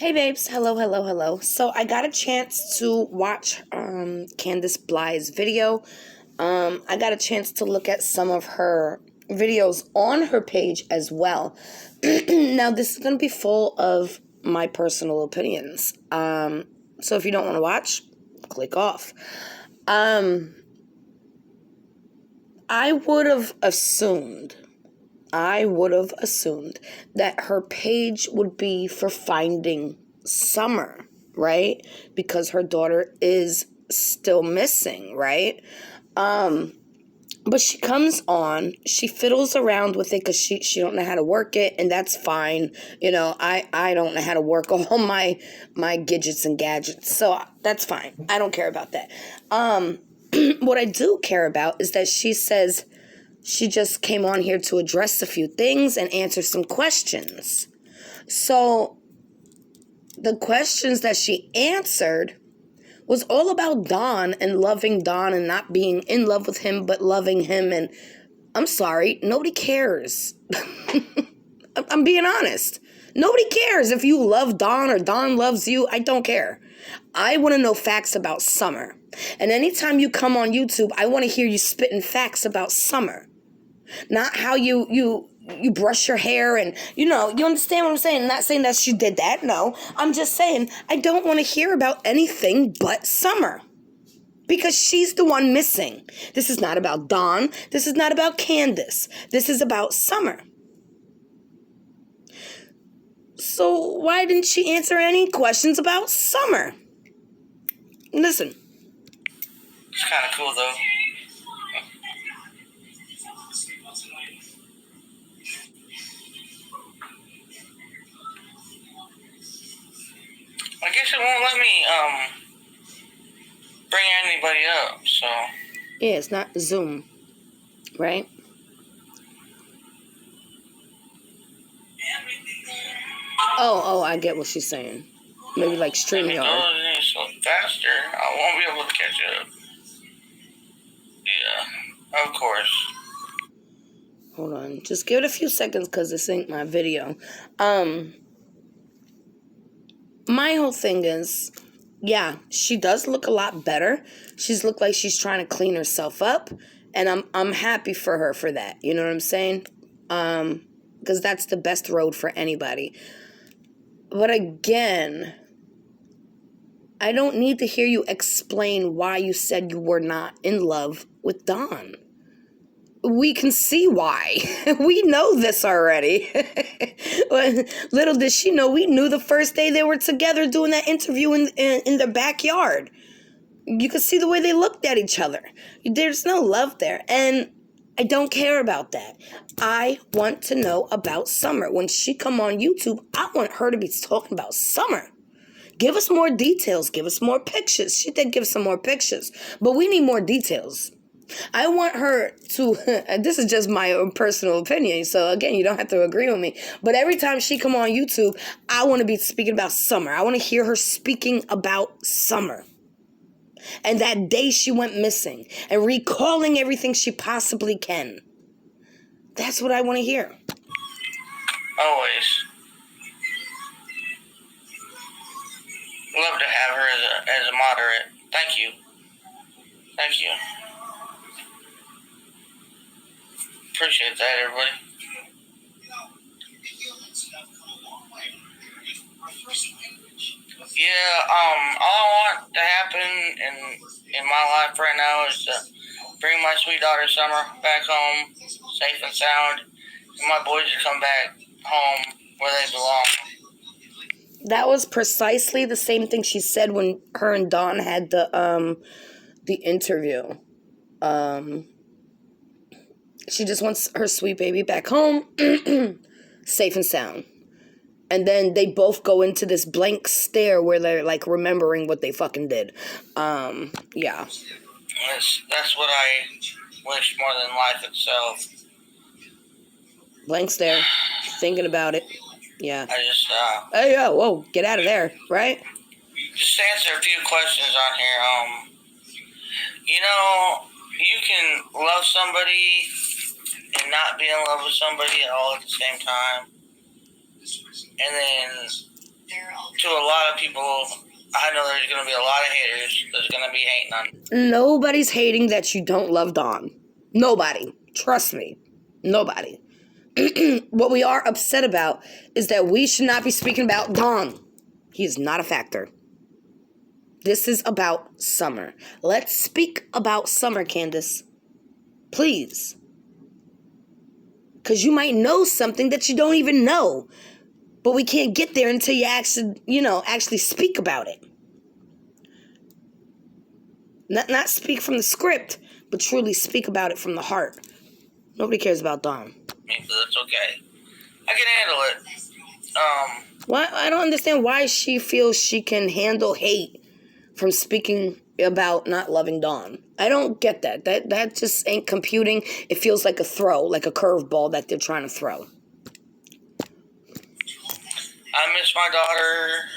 Hey babes, hello, hello, hello. So I got a chance to watch Candace Bly's video. I got a chance to look at some of her videos on her page as well. Now this is going to be full of my personal opinions. So if you don't want to watch, click off. I would have assumed that her page would be for finding Summer, right? Because her daughter is still missing, right? But she comes on, she fiddles around with it because she don't know how to work it, and that's fine. You know, I don't know how to work all my gadgets and gadgets, so that's fine. I don't care about that. What I do care about is that she says she just came on here to address a few things and answer some questions. So the questions that she answered was all about Don and loving Don and not being in love with him, but loving him. And I'm sorry, nobody cares. I'm being honest. Nobody cares if you love Don or Don loves you. I don't care. I want to know facts about Summer. And anytime you come on YouTube, I want to hear you spitting facts about Summer. Not how you brush your hair and, you understand what I'm saying? I'm not saying that she did that, no. I'm just saying I don't want to hear about anything but Summer. Because she's the one missing. This is not about Dawn. This is not about Candus. This is about Summer. So why didn't she answer any questions about Summer? Listen. It's kind of cool, though. I guess it won't let me, bring anybody up, so. Yeah, it's not Zoom, right? Oh, I get what she's saying. Maybe like StreamYard. If it goes faster, I won't be able to catch up. Yeah, of course. Hold on. Just give it a few seconds because this ain't my video. My whole thing is, yeah, she does look a lot better. She's looked like she's trying to clean herself up. And I'm happy for her for that. You know what I'm saying? Because that's the best road for anybody. But again, I don't need to hear you explain why you said you were not in love with Don. We can see why. We know this already. Little did she know, we knew the first day they were together doing that interview in their backyard. You could see the way they looked at each other. There's no love there. And I don't care about that. I want to know about Summer. When she come on YouTube, I want her to be talking about Summer. Give us more details. Give us more pictures. She did give some more pictures. But we need more details. I want her to, this is just my own personal opinion, so again, you don't have to agree with me, but every time she come on YouTube, I want to be speaking about Summer. I want to hear her speaking about Summer. And that day she went missing, and recalling everything she possibly can. That's what I want to hear. Always. Love to have her as a moderate. Thank you. Thank you. Appreciate that, everybody. Yeah, all I want to happen in my life right now is to bring my sweet daughter Summer back home, safe and sound, and my boys to come back home where they belong. That was precisely the same thing she said when her and Dawn had the interview. She just wants her sweet baby back home, safe and sound. And then they both go into this blank stare where they're like remembering what they fucking did. Yeah. That's what I wish more than life itself. Blank stare, thinking about it. Yeah. I just, Hey, yo, whoa, get out of there, right? Just to answer a few questions on here. You can love somebody and not be in love with somebody all at the same time. And then to a lot of people, I know there's going to be a lot of haters that's going to be hating on. Nobody's hating that you don't love Dawn. Nobody. Trust me. Nobody. What we are upset about is that we should not be speaking about Dawn. He is not a factor. This is about Summer. Let's speak about Summer, Candus. Please. Because you might know something that you don't even know. But we can't get there until you actually speak about it. Not speak from the script, but truly speak about it from the heart. Nobody cares about Dawn. That's okay. I can handle it. Why? I don't understand why she feels she can handle hate from speaking about not loving Dawn. I don't get that. That just ain't computing. It feels like a throw, like a curveball that they're trying to throw. I miss my daughter,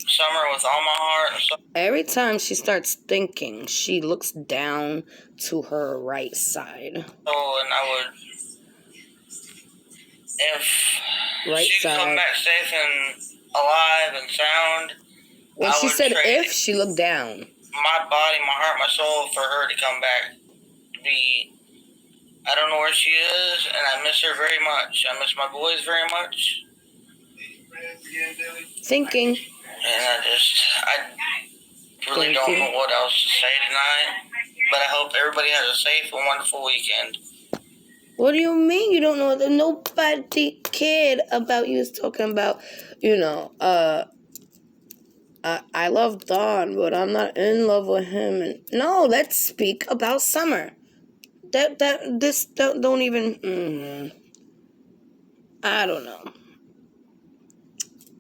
Summer, with all my heart. Every time she starts thinking, she looks down to her right side. Oh, and I would, if right she could come back safe and alive and sound. When she said if, she looked down. My body, my heart, my soul for her to come back. To be, I don't know where she is, and I miss her very much. I miss my boys very much. Thinking. And I really don't know what else to say tonight. But I hope everybody has a safe and wonderful weekend. What do you mean you don't know? Nobody cared about you. Was talking about, I love Dawn, but I'm not in love with him. And no, let's speak about Summer. Don't even. I don't know.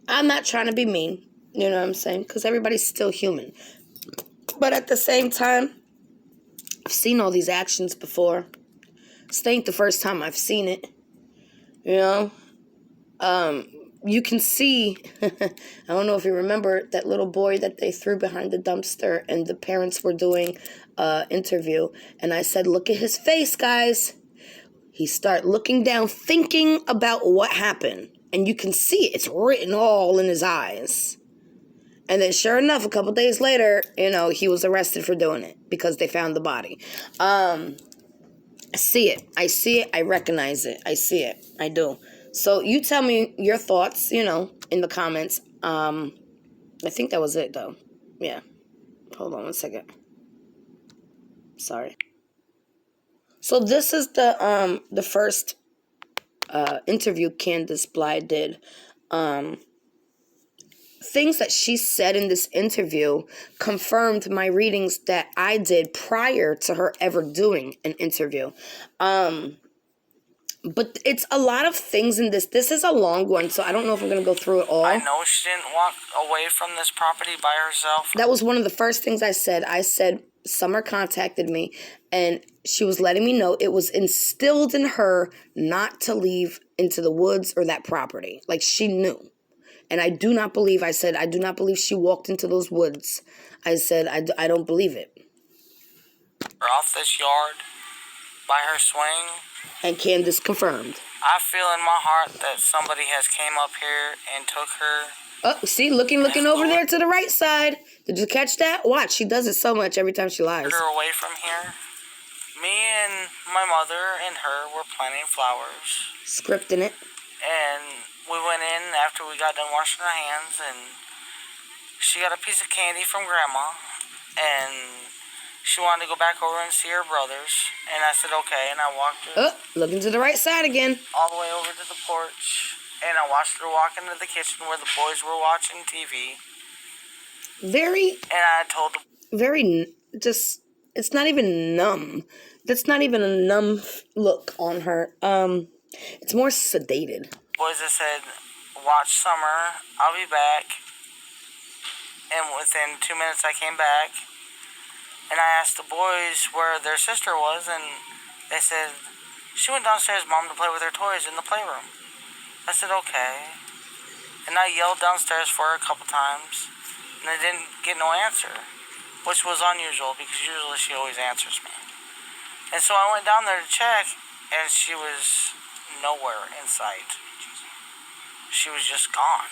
I'm not trying to be mean. You know what I'm saying? Because everybody's still human. But at the same time, I've seen all these actions before. This ain't the first time I've seen it. You can see, I don't know if you remember that little boy that they threw behind the dumpster and the parents were doing an interview. And I said, look at his face, guys. He started looking down, thinking about what happened. And you can see it. It's written all in his eyes. And then sure enough, a couple days later, he was arrested for doing it because they found the body. I see it. I recognize it. I see it. I do. So you tell me your thoughts, in the comments. I think that was it, though. Yeah. Hold on one second. Sorry. So this is the first interview Candus Blythe did. Things that she said in this interview confirmed my readings that I did prior to her ever doing an interview. But it's a lot of things in this. This is a long one, so I don't know if I'm going to go through it all. I know she didn't walk away from this property by herself. That was one of the first things I said. I said Summer contacted me, and she was letting me know it was instilled in her not to leave into the woods or that property. Like, she knew. And I do not believe, I do not believe she walked into those woods. I said, I don't believe it. Off this yard, by her swing. And Candus confirmed. I feel in my heart that somebody has came up here and took her. Oh, see, looking over there to the right side. Did you catch that? Watch, she does it so much every time she lies. Her away from here. Me and my mother and her were planting flowers. Scripting it. And we went in after we got done washing our hands, and she got a piece of candy from Grandma, and she wanted to go back over and see her brothers, and I said okay, and I walked her. Oh, looking to the right side again. All the way over to the porch, and I watched her walk into the kitchen where the boys were watching TV. And I told them. It's not even numb. That's not even a numb look on her. It's more sedated. Boys, I said, watch Summer, I'll be back. And within 2 minutes I came back. And I asked the boys where their sister was, and they said, she went downstairs, Mom, to play with her toys in the playroom. I said, okay. And I yelled downstairs for her a couple times, and I didn't get no answer, which was unusual because usually she always answers me. And so I went down there to check, and she was nowhere in sight. She was just gone.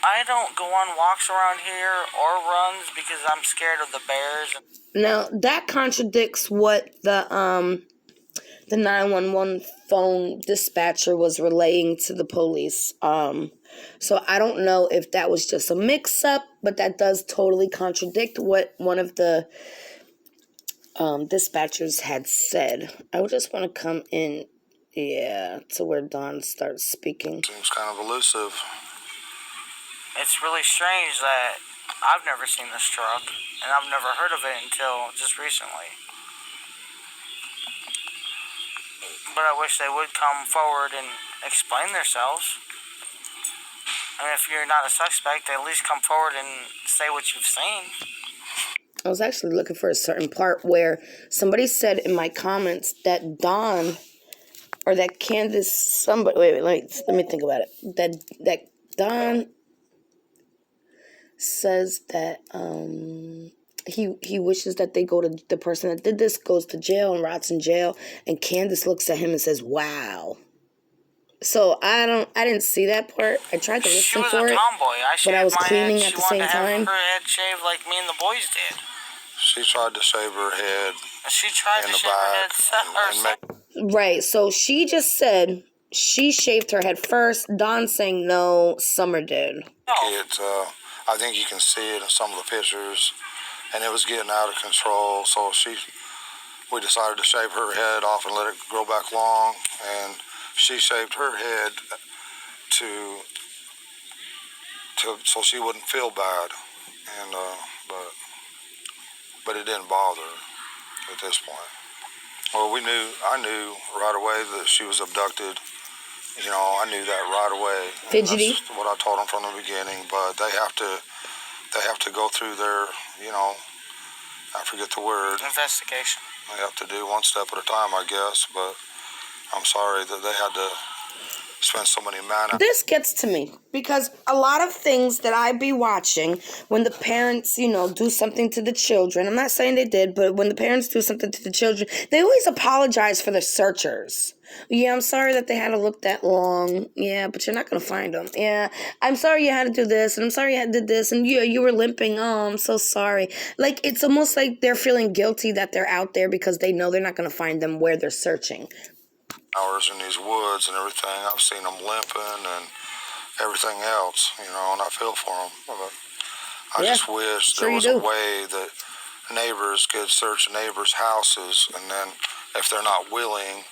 I don't go on walks around here or runs because I'm scared of the bears. Now, that contradicts what the 911 phone dispatcher was relaying to the police. So I don't know if that was just a mix-up, but that does totally contradict what one of the dispatchers had said. I would just want to come in, to where Don starts speaking. Seems kind of elusive. It's really strange that I've never seen this truck, and I've never heard of it until just recently. But I wish they would come forward and explain themselves. I mean, if you're not a suspect, at least come forward and say what you've seen. I was actually looking for a certain part where somebody said in my comments that Don, or that Candus, somebody, wait, let me think about it. That Don says that he wishes that they go to, the person that did this goes to jail and rots in jail, and Candus looks at him and says, "Wow." So I didn't see that part. I tried to listen for it, but I was cleaning at the same time. Her head shaved like me and the boys did. She tried to shave her head. She tried to shave her head. Right. So she just said she shaved her head first. Don saying no, Summer did. I think you can see it in some of the pictures, and it was getting out of control. So we decided to shave her head off and let it grow back long, and she shaved her head so she wouldn't feel bad, and but it didn't bother her at this point. Well, I knew right away that she was abducted. You know, I knew that right away. Fidgety. That's what I told them from the beginning. But they have to go through their, I forget the word. Investigation. They have to do one step at a time, I guess. But I'm sorry that they had to spend so many man. This gets to me because a lot of things that I be watching when the parents, do something to the children. I'm not saying they did, but when the parents do something to the children, they always apologize for the searchers. Yeah, I'm sorry that they had to look that long. Yeah, but you're not going to find them. Yeah, I'm sorry you had to do this, and I'm sorry you had to do this, and you were limping. Oh, I'm so sorry. Like, it's almost like they're feeling guilty that they're out there because they know they're not going to find them where they're searching. Hours in these woods and everything. I've seen them limping and everything else, and I feel for them. But I just wish there was a way that neighbors could search neighbors' houses, and then if they're not willing,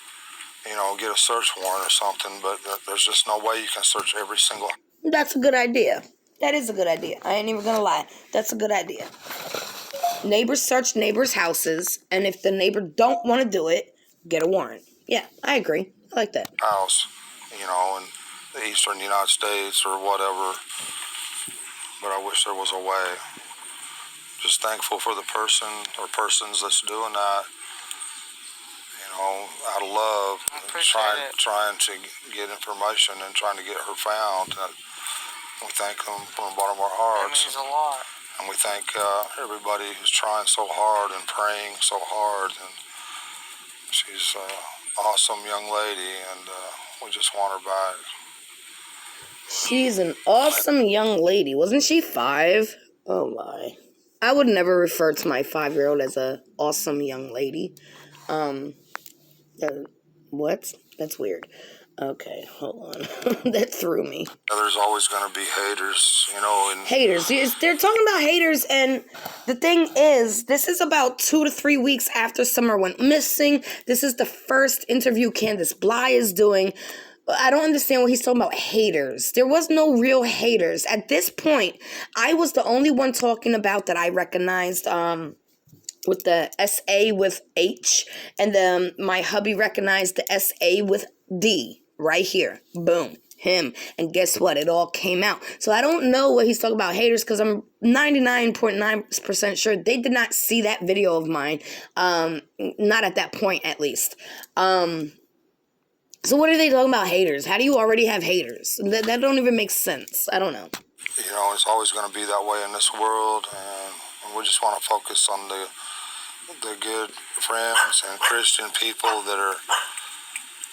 get a search warrant or something. But there's just no way you can search every single. That's a good idea. That is a good idea. I ain't even gonna lie. That's a good idea. Neighbors search neighbors' houses, and if the neighbor don't want to do it, get a warrant. Yeah, I agree. I like that. House, in the eastern United States or whatever. But I wish there was a way. Just thankful for the person or persons that's doing that. Out of love, trying to get information and trying to get her found. We thank them from the bottom of our hearts. It means a lot. And we thank everybody who's trying so hard and praying so hard. And she's awesome young lady, and we just want her back. She's an awesome young lady. Wasn't she 5? Oh my. I would never refer to my 5-year-old as a awesome young lady. What? That's weird. Okay, hold on. That threw me. There's always going to be haters, and haters. They're talking about haters, and the thing is, this is about 2 to 3 weeks after Summer went missing. This is the first interview Candace Bly is doing. I don't understand what he's talking about haters. There was no real haters. At this point, I was the only one talking about that I recognized, with the S-A with H, and then my hubby recognized the S-A with D right here. Boom. Him. And guess what? It all came out. So I don't know what he's talking about haters, because I'm 99.9% sure they did not see that video of mine. Not at that point, at least. So what are they talking about haters? How do you already have haters? That don't even make sense. I don't know. It's always going to be that way in this world, and we just want to focus on the good friends and Christian people that are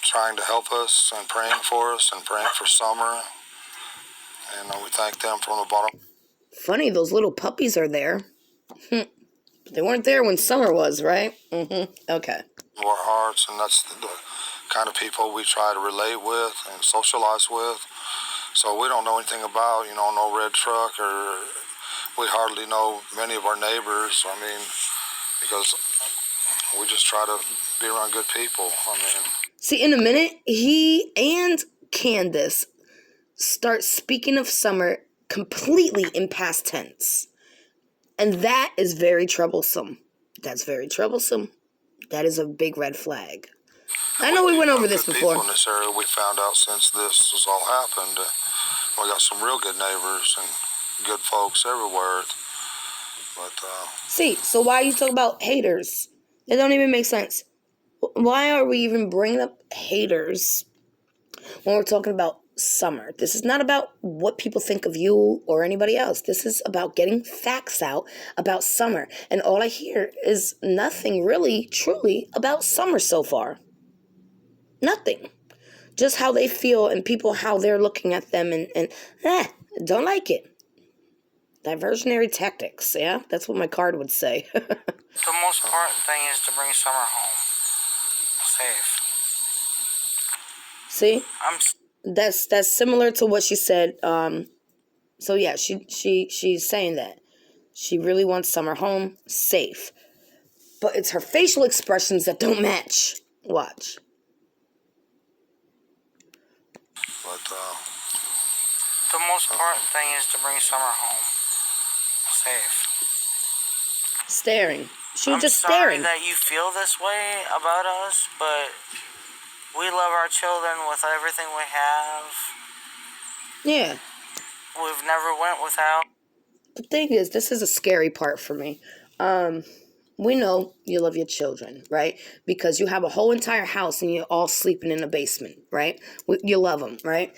trying to help us and praying for us and praying for Summer. And we thank them from the bottom. Funny, those little puppies are there. They weren't there when summer was, right? Mm-hmm. Okay. Our hearts, and that's the kind of people we try to relate with and socialize with. So we don't know anything about, no red truck, or we hardly know many of our neighbors. I mean, because we just try to be around good people. See, in a minute, he and Candus start speaking of summer completely in past tense. And that is very troublesome. That's very troublesome. That is a big red flag. I know we went over this before. People in this area, we found out since this has all happened, we got some real good neighbors and good folks everywhere. But see, so why are you talking about haters? It don't even make sense. Why are we even bringing up haters when we're talking about summer? This is not about what people think of you or anybody else. This is about getting facts out about summer. And all I hear is nothing really, truly about summer so far. Nothing. Just how they feel and people, how they're looking at them and don't like it. Diversionary tactics, yeah? That's what my card would say. The most important thing is to bring summer home. Safe. See? That's similar to what she said. So yeah, she's saying that. She really wants summer home, safe. But it's her facial expressions that don't match. Watch. But the most important thing is to bring summer home. Safe. Staring. She was just staring. I'm sorry that you feel this way about us, but we love our children with everything we have. Yeah. We've never went without. The thing is, this is a scary part for me. We know you love your children, right? Because you have a whole entire house and you're all sleeping in a basement, right? You love them, right?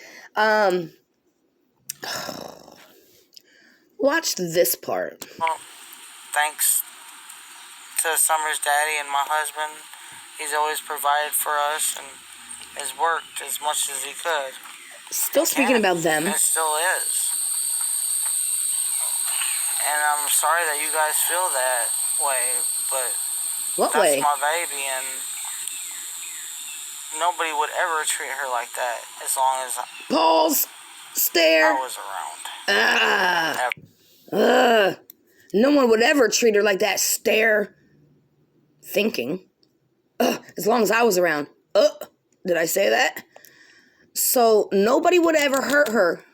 Watch this part. Well, thanks to Summer's daddy and my husband. He's always provided for us and has worked as much as he could. Still speaking about them. And it still is. And I'm sorry that you guys feel that way, but what way? That's my baby, and nobody would ever treat her like that as long as Pause. Stare. I was around. No one would ever treat her like that. Stare. Thinking. As long as I was around. Did I say that? So nobody would ever hurt her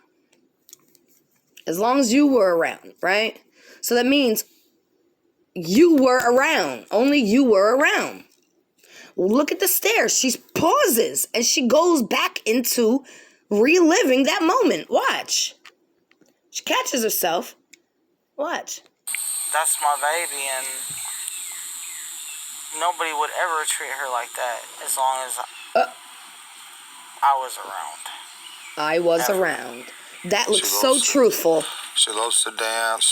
as long as you were around, right? So that means you were around. Only you were around. Look at the stare. She pauses and she goes back into reliving that moment. Watch. She catches herself. Watch. That's my baby, and nobody would ever treat her like that as long as I was around. I was around. That looks so truthful. She loves to dance.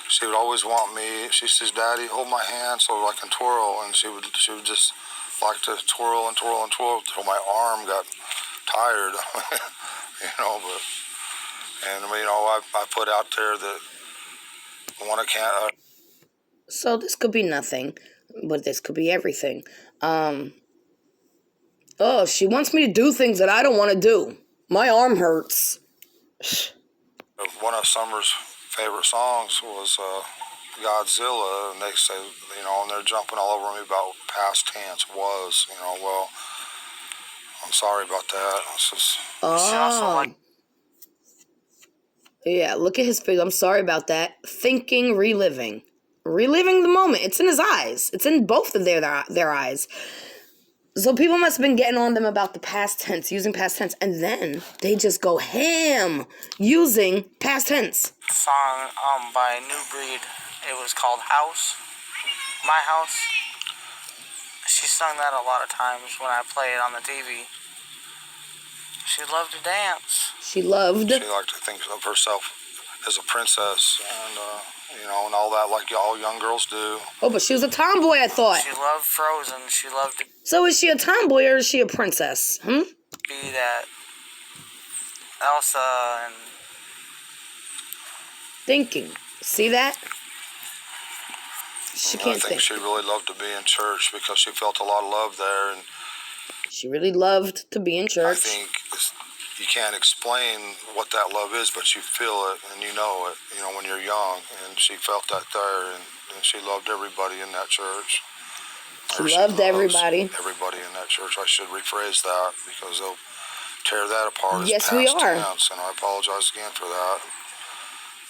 She would always want me. She says, "Daddy, hold my hand so I can twirl." And she would just like to twirl and twirl and twirl until my arm got tired. But I put out there that one account. So this could be nothing, but this could be everything. She wants me to do things that I don't want to do. My arm hurts. One of Summer's favorite songs was Godzilla, and they say, and they're jumping all over me about past tense was, well, I'm sorry about that. It's just, yeah, look at his face. I'm sorry about that. Thinking, reliving the moment. It's in his eyes. It's in both of their eyes. So people must have been getting on them about the past tense, using past tense, and then they just go ham using past tense. Song by New Breed. It was called House. My House. She sung that a lot of times when I play it on the TV. She loved to dance. She liked to think of herself as a princess, and and all that, like all young girls do. Oh, but she was a tomboy, I thought. She loved Frozen. She loved to... So is she a tomboy or is she a princess? Be that Elsa and thinking. See that? She can't think. I think she really loved to be in church because she felt a lot of love there, and she really loved to be in church. I think you can't explain what that love is, but you feel it and you know it, when you're young. And she felt that there, and she loved everybody in that church. She loved everybody. Everybody in that church. I should rephrase that because they'll tear that apart. Yes, we are. Tense, and I apologize again for that.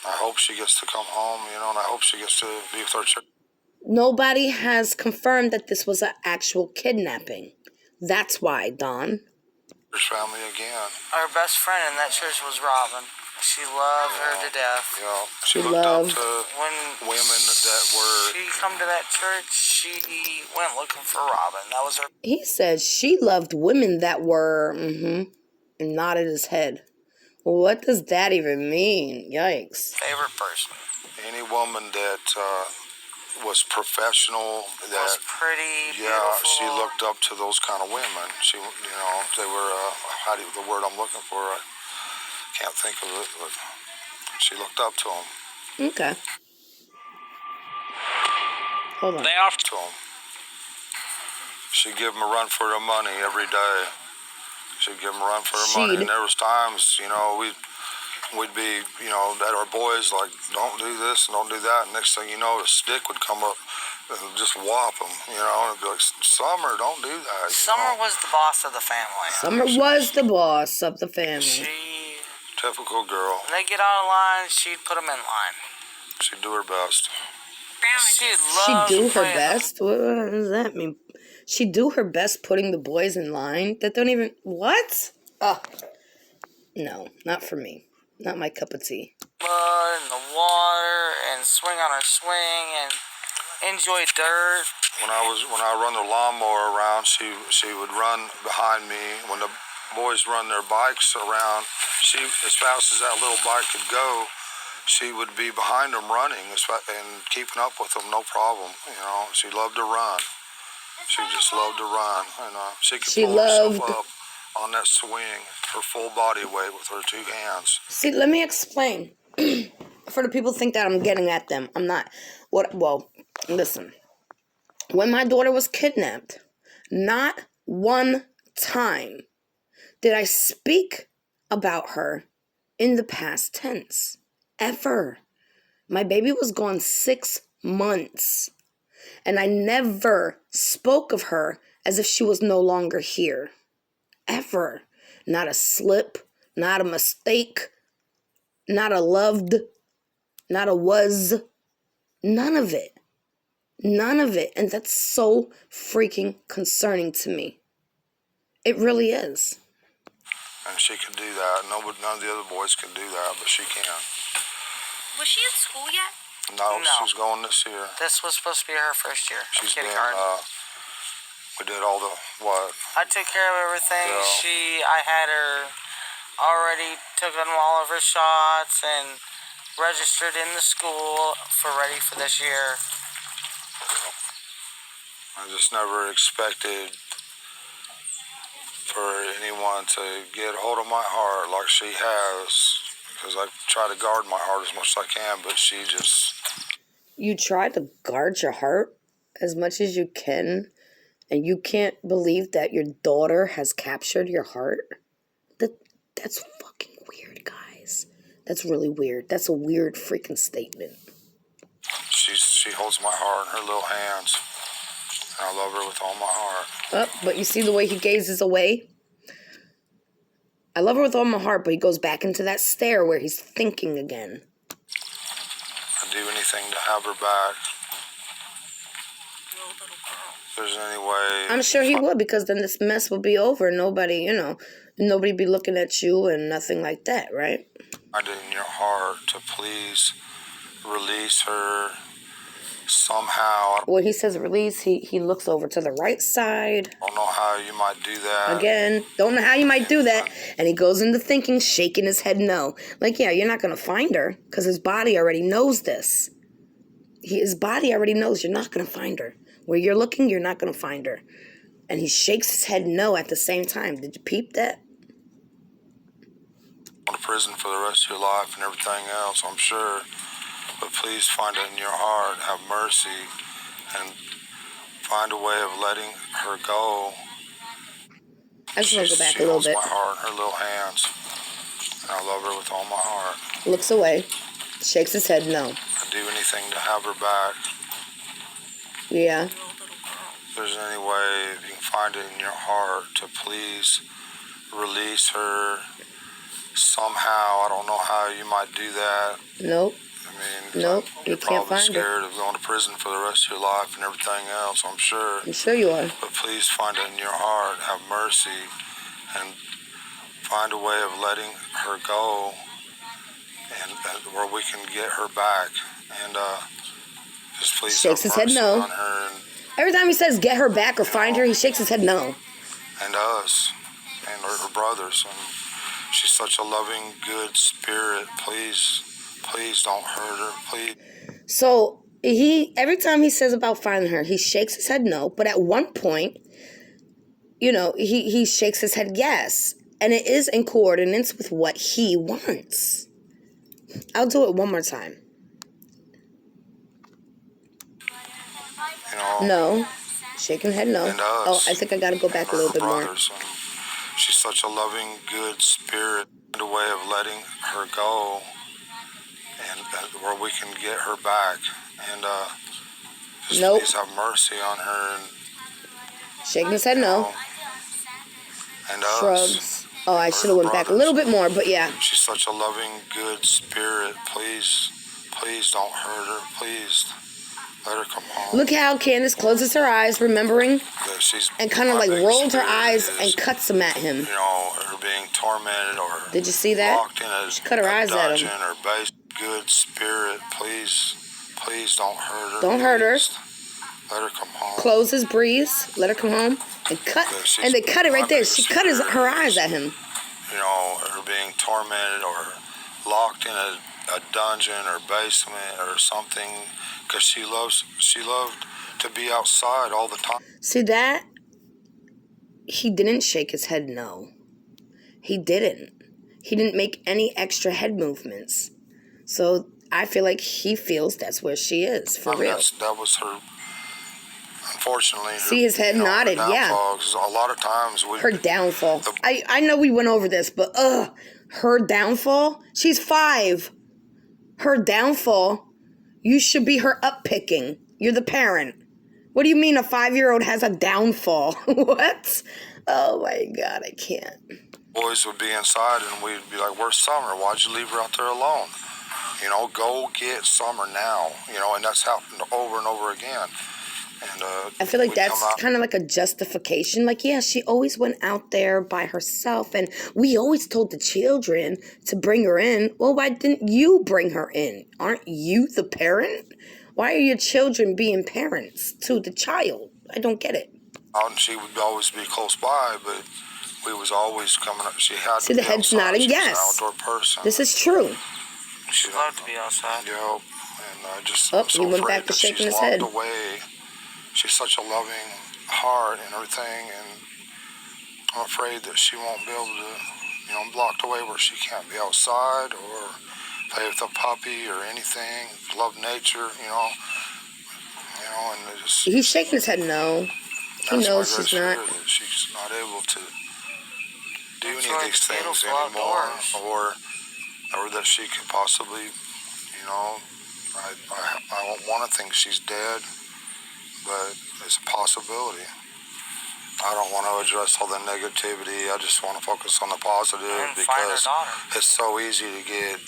I hope she gets to come home, and I hope she gets to be with her church. Nobody has confirmed that this was an actual kidnapping. That's why, Don. Family again. Our best friend in that church was Robin. She loved her to death. Yeah, she looked up to women that were... She come to that church, she went looking for Robin. That was her... He said she loved women that were... and nodded his head. What does that even mean? Yikes. Favorite person. Any woman that was professional, that was pretty, beautiful. She looked up to those kind of women. She, they were, the word I'm looking for, I can't think of it, but she looked up to them. Okay. Hold on. They offered to them. She'd give them a run for their money every day. She'd give them a run for their money. And there was times, we'd be, at our boys, like, don't do this and don't do that. And next thing you know, a stick would come up and just whop them, and be like, Summer, don't do that. Summer was the boss of the family. Summer was the boss of the family. Typical girl. When they get out of line, she'd put them in line. She'd do her best. She'd do her best? What does that mean? She'd do her best putting the boys in line? That don't even... What? Oh. No, not for me. Not my cup of tea. Mud and the water and swing on her swing and enjoy dirt. When I run the lawnmower around, she would run behind me. When the boys run their bikes around, she, as fast as that little bike could go, she would be behind them running and keeping up with them, no problem. She loved to run. She just loved to run. She could pull herself up on that swing, her full body weight with her two hands. See, let me explain. For the people who think that I'm getting at them, I'm not. Well, listen. When my daughter was kidnapped, not one time did I speak about her in the past tense. Ever. My baby was gone 6 months. And I never spoke of her as if she was no longer here. Ever. Not a slip, not a mistake, not a loved, not a was. None of it. None of it. And that's so freaking concerning to me. It really is. And she can do that. None of the other boys can do that, but she can. Was she in school yet? No, she's going this year. This was supposed to be her first year. She's been, we did all the, what? I took care of everything. Yeah. I had her already took on all of her shots and registered in the school ready for this year. I just never expected for anyone to get a hold of my heart like she has. Because I try to guard my heart as much as I can, but she just... You try to guard your heart as much as you can, and you can't believe that your daughter has captured your heart? That's fucking weird, guys. That's really weird. That's a weird freaking statement. She holds my heart in her little hands, and I love her with all my heart. Oh, but you see the way he gazes away? I love her with all my heart, but he goes back into that stare where he's thinking again. I'd do anything to have her back. If there's any way... I'm sure he would, because then this mess would be over. Nobody be looking at you and nothing like that, right? I did in your heart to please release her somehow. When he says release, he looks over to the right side. I don't know how you might do that. Again, don't know how you might do that. And he goes into thinking, shaking his head no. Like, yeah, you're not going to find her because his body already knows this. His body already knows you're not going to find her. Where you're looking, you're not going to find her. And he shakes his head no at the same time. Did you peep that? Go to prison for the rest of your life and everything else, I'm sure. But please find it in your heart, have mercy, and find a way of letting her go. I just want to go back a little bit. She holds my heart in her little hands, and I love her with all my heart. Looks away, shakes his head no. I'd do anything to have her back. Yeah. If there's any way you can find it in your heart to please release her somehow. I don't know how you might do that. Nope. I mean, nope, you're you can't probably find scared it. of going to prison for the rest of your life and everything else, I'm sure. I'm sure you are. But please find it in your heart, have mercy, and find a way of letting her go, and where we can get her back. And just please shakes his head mercy no. on her. And, every time he says get her back or find her, he shakes his head no. And us, and her brothers. And she's such a loving, good spirit. Please don't hurt her, please. So every time he says about finding her, he shakes his head no. But at one point, he shakes his head yes. And it is in coordinates with what he wants. I'll do it one more time. No. Shaking head no. And us, oh, I think I got to go back a little bit more. And she's such a loving, good spirit. A way of letting her go, and where we can get her back. And just please have mercy on her. And shaking his head no. And shrugs. Oh, I should have went back a little bit more, but yeah. She's such a loving, good spirit. Please don't hurt her. Please let her come home. Look how Candus closes her eyes, remembering, and kind of like rolled her eyes and cuts them at him. Her being tormented or did you see that? Locked in she cut her eyes at him. Or base, good spirit. Please don't hurt her. Don't hurt her. Let her come home. Closes, breathes, let her come home, and cut. And they cut it right there. She cut her eyes at him. Her being tormented or locked in a dungeon or basement or something, because she loved to be outside all the time. See that? He didn't shake his head no. He didn't. He didn't make any extra head movements. So I feel like he feels that's where she is, for real. That was her, unfortunately. See his head nodded, yeah. A lot of times her downfall. I know we went over this, but her downfall? She's 5. Her downfall, you should be her up-picking. You're the parent. What do you mean a 5-year-old has a downfall? What? Oh my God, I can't. Boys would be inside and we'd be like, where's Summer? Why'd you leave her out there alone? Go get Summer now. And that's happened over and over again. And I feel like that's kind of like a justification. Like, yeah, she always went out there by herself, and we always told the children to bring her in. Well, why didn't you bring her in? Aren't you the parent? Why are your children being parents to the child? I don't get it. And she would always be close by, but we was always coming up. She had see the head's nodding. Yes, an outdoor person. This is true. She loved to be outside. Yeah, and I just he went back to shaking his head. Away. She's such a loving heart and everything, and I'm afraid that she won't be able to, blocked away where she can't be outside or play with a puppy or anything. Love nature, and just. He's shaking his head no. He knows she's not. That she's not able to do any of these things anymore, or that she could possibly, I don't want to think she's dead. But it's a possibility. I don't want to address all the negativity. I just want to focus on the positive because it's so easy to get,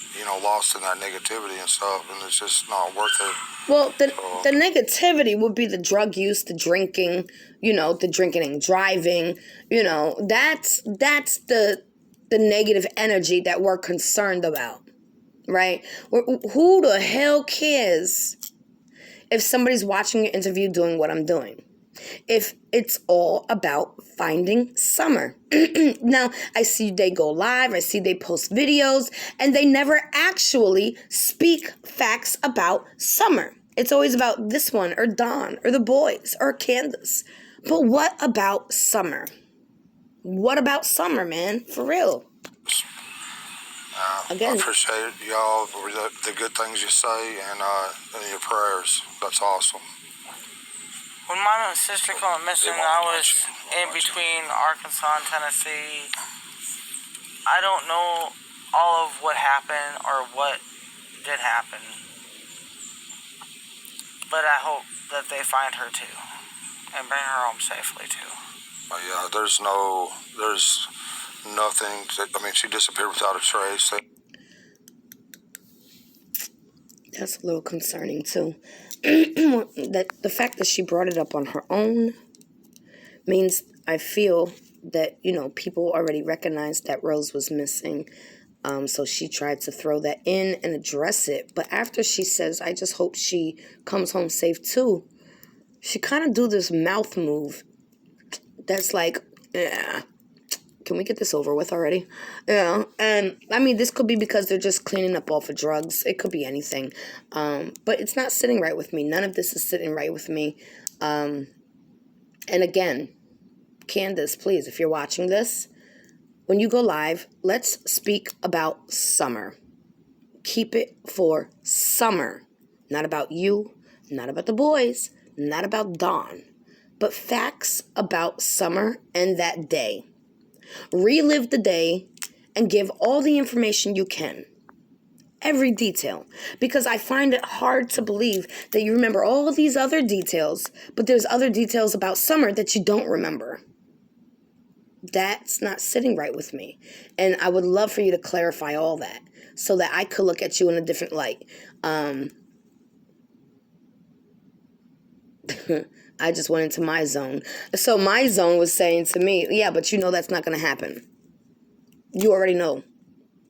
lost in that negativity and stuff, and it's just not worth it. Well, the negativity would be the drug use, the drinking, the drinking and driving. That's the negative energy that we're concerned about, right? Who the hell cares if somebody's watching your interview doing what I'm doing? If it's all about finding Summer. Now, I see they go live, I see they post videos, and they never actually speak facts about Summer. It's always about this one, or Dawn, or the boys, or Candus. But what about Summer? What about Summer, man? For real. Again, I appreciate y'all for the good things you say and your prayers. That's awesome. When my sister went missing, I was in between Arkansas and Tennessee. I don't know all of what happened or what did happen, but I hope that they find her too and bring her home safely too. Yeah, there's nothing. I mean, she disappeared without a trace. that's a little concerning too. That the fact that she brought it up on her own means I feel that, people already recognized that Rose was missing. So she tried to throw that in and address it. But after she says, I just hope she comes home safe too, she kind of do this mouth move that's like, yeah, can we get this over with already? Yeah, and I mean, this could be because they're just cleaning up off of drugs. It could be anything. But it's not sitting right with me. None of this is sitting right with me. And again, Candus, please, if you're watching this, when you go live, let's speak about summer. Keep it for summer. Not about you, not about the boys, not about Dawn, but facts about summer and that day. Relive the day and give all the information you can. Every detail. Because I find it hard to believe that you remember all of these other details, but there's other details about summer that you don't remember. That's not sitting right with me. And I would love for you to clarify all that so that I could look at you in a different light. I just went into my zone. So my zone was saying to me, yeah, but that's not going to happen. You already know.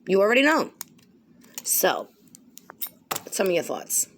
You already know. So, tell me your thoughts.